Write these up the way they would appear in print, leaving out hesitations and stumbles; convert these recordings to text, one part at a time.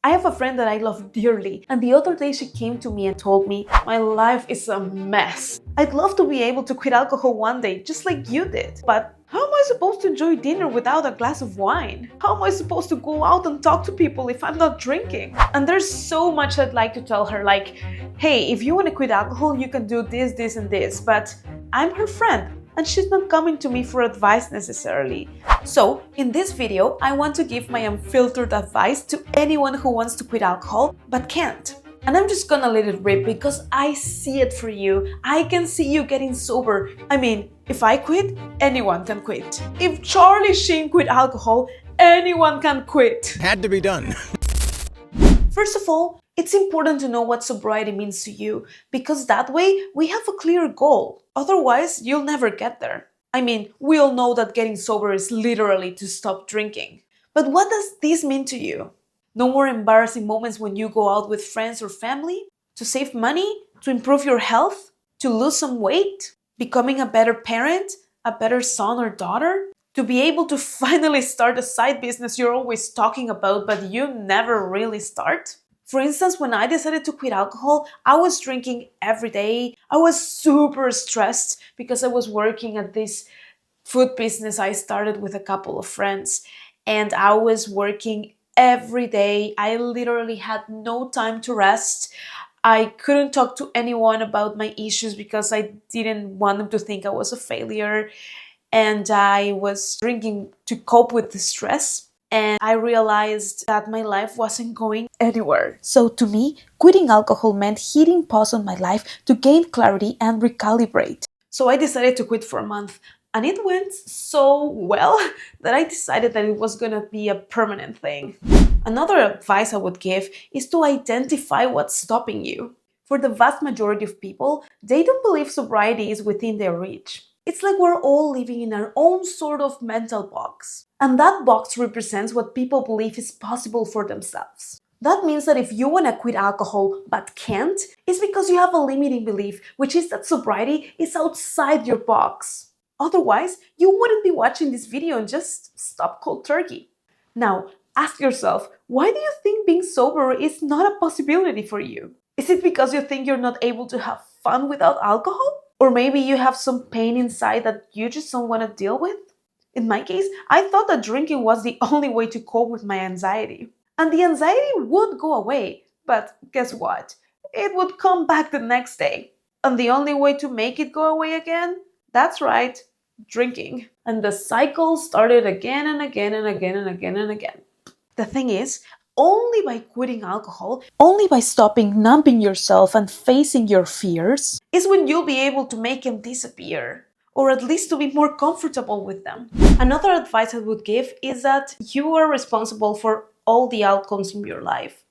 I have a friend that I love dearly, and the other day she came to me and told me, my life is a mess. I'd love to be able to quit alcohol one day, just like you did. But how am I supposed to enjoy dinner without a glass of wine? How am I supposed to go out and talk to people if I'm not drinking? And there's so much I'd like to tell her, like, hey, if you want to quit alcohol, you can do this, this, and this. But I'm her friend, and she's not coming to me for advice necessarily. So, in this video, I want to give my unfiltered advice to anyone who wants to quit alcohol but can't. And I'm just gonna let it rip because I see it for you. I can see you getting sober. I mean, if I quit, anyone can quit. If Charlie Sheen quit alcohol, anyone can quit. Had to be done. First of all, it's important to know what sobriety means to you, because that way we have a clear goal. Otherwise, you'll never get there. I mean, we all know that getting sober is literally to stop drinking. But what does this mean to you? No more embarrassing moments when you go out with friends or family? To save money? To improve your health? To lose some weight? Becoming a better parent? A better son or daughter? To be able to finally start a side business you're always talking about but you never really start? For instance, when I decided to quit alcohol, I was drinking every day. I was super stressed because I was working at this food business I started with a couple of friends. And I was working every day. I literally had no time to rest. I couldn't talk to anyone about my issues because I didn't want them to think I was a failure. And I was drinking to cope with the stress. And I realized that my life wasn't going anywhere. So to me, quitting alcohol meant hitting pause on my life to gain clarity and recalibrate. So I decided to quit for a month. And it went so well that I decided that it was gonna be a permanent thing. Another advice I would give is to identify what's stopping you. For the vast majority of people, they don't believe sobriety is within their reach. It's like we're all living in our own sort of mental box. And that box represents what people believe is possible for themselves. That means that if you want to quit alcohol but can't, it's because you have a limiting belief, which is that sobriety is outside your box. Otherwise, you wouldn't be watching this video and just stop cold turkey. Now, ask yourself, why do you think being sober is not a possibility for you? Is it because you think you're not able to have fun without alcohol? Or maybe you have some pain inside that you just don't want to deal with? In my case, I thought that drinking was the only way to cope with my anxiety. And the anxiety would go away, but guess what? It would come back the next day. And the only way to make it go away again? That's right, drinking. And the cycle started again and again and again and again and again. The thing is, only by quitting alcohol, only by stopping numbing yourself and facing your fears, is when you'll be able to make them disappear, or at least to be more comfortable with them. Another advice I would give is that you are responsible for all the outcomes in your life.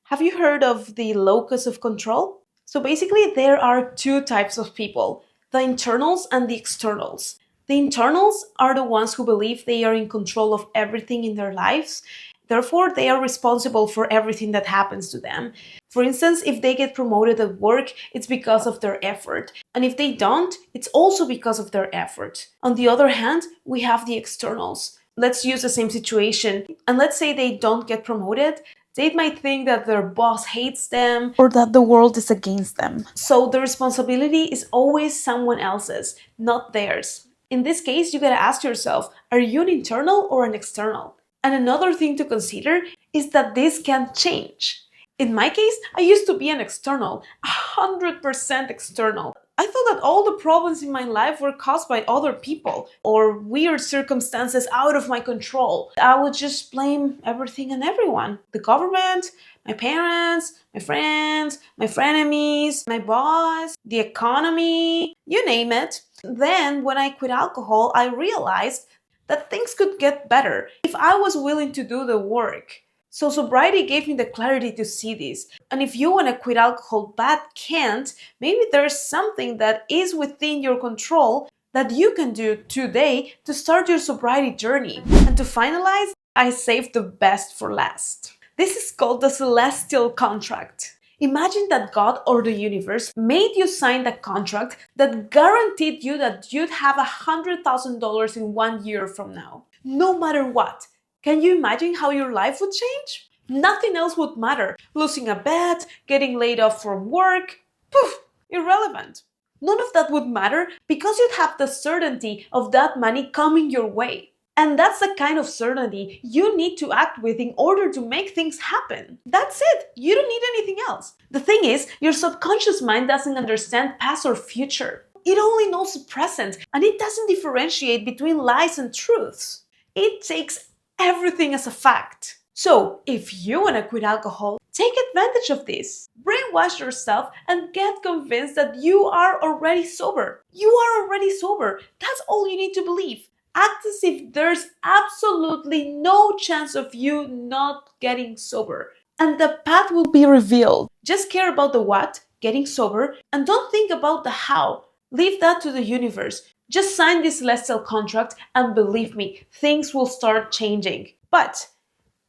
Have you heard of the locus of control? So basically, there are two types of people, the internals and the externals. The internals are the ones who believe they are in control of everything in their lives. Therefore, they are responsible for everything that happens to them. For instance, if they get promoted at work, it's because of their effort. And if they don't, it's also because of their effort. On the other hand, we have the externals. Let's use the same situation. And let's say they don't get promoted. They might think that their boss hates them or that the world is against them. So the responsibility is always someone else's, not theirs. In this case, you gotta ask yourself, are you an internal or an external? And another thing to consider is that this can change. In my case, I used to be an external, 100% external. I thought that all the problems in my life were caused by other people or weird circumstances out of my control. I would just blame everything and everyone. The government, my parents, my friends, my frenemies, my boss, the economy, you name it. Then when I quit alcohol, I realized that things could get better if I was willing to do the work. So sobriety gave me the clarity to see this. And if you want to quit alcohol but can't, maybe there's something that is within your control that you can do today to start your sobriety journey. And to finalize, I saved the best for last. This is called the celestial contract. Imagine that God or the universe made you sign the contract that guaranteed you that you'd have $100,000 in 1 year from now, no matter what. Can you imagine how your life would change? Nothing else would matter. Losing a bet, getting laid off from work, poof, irrelevant. None of that would matter because you'd have the certainty of that money coming your way. And that's the kind of certainty you need to act with in order to make things happen. That's it. You don't need anything else. The thing is, your subconscious mind doesn't understand past or future. It only knows the present, and it doesn't differentiate between lies and truths. It takes everything as a fact. So, if you want to quit alcohol, take advantage of this. Brainwash yourself and get convinced that you are already sober. You are already sober. That's all you need to believe. Act as if there's absolutely no chance of you not getting sober. And the path will be revealed. Just care about the what, getting sober, and don't think about the how. Leave that to the universe. Just sign this celestial contract and believe me, things will start changing. But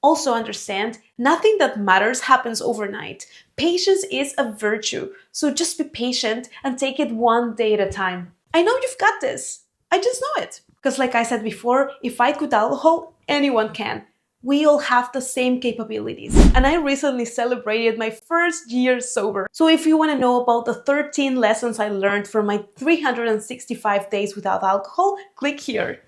also understand, nothing that matters happens overnight. Patience is a virtue, so just be patient and take it one day at a time. I know you've got this. I just know it. Because like I said before, if I quit alcohol, anyone can. We all have the same capabilities. And I recently celebrated my first year sober. So if you want to know about the 13 lessons I learned from my 365 days without alcohol, click here.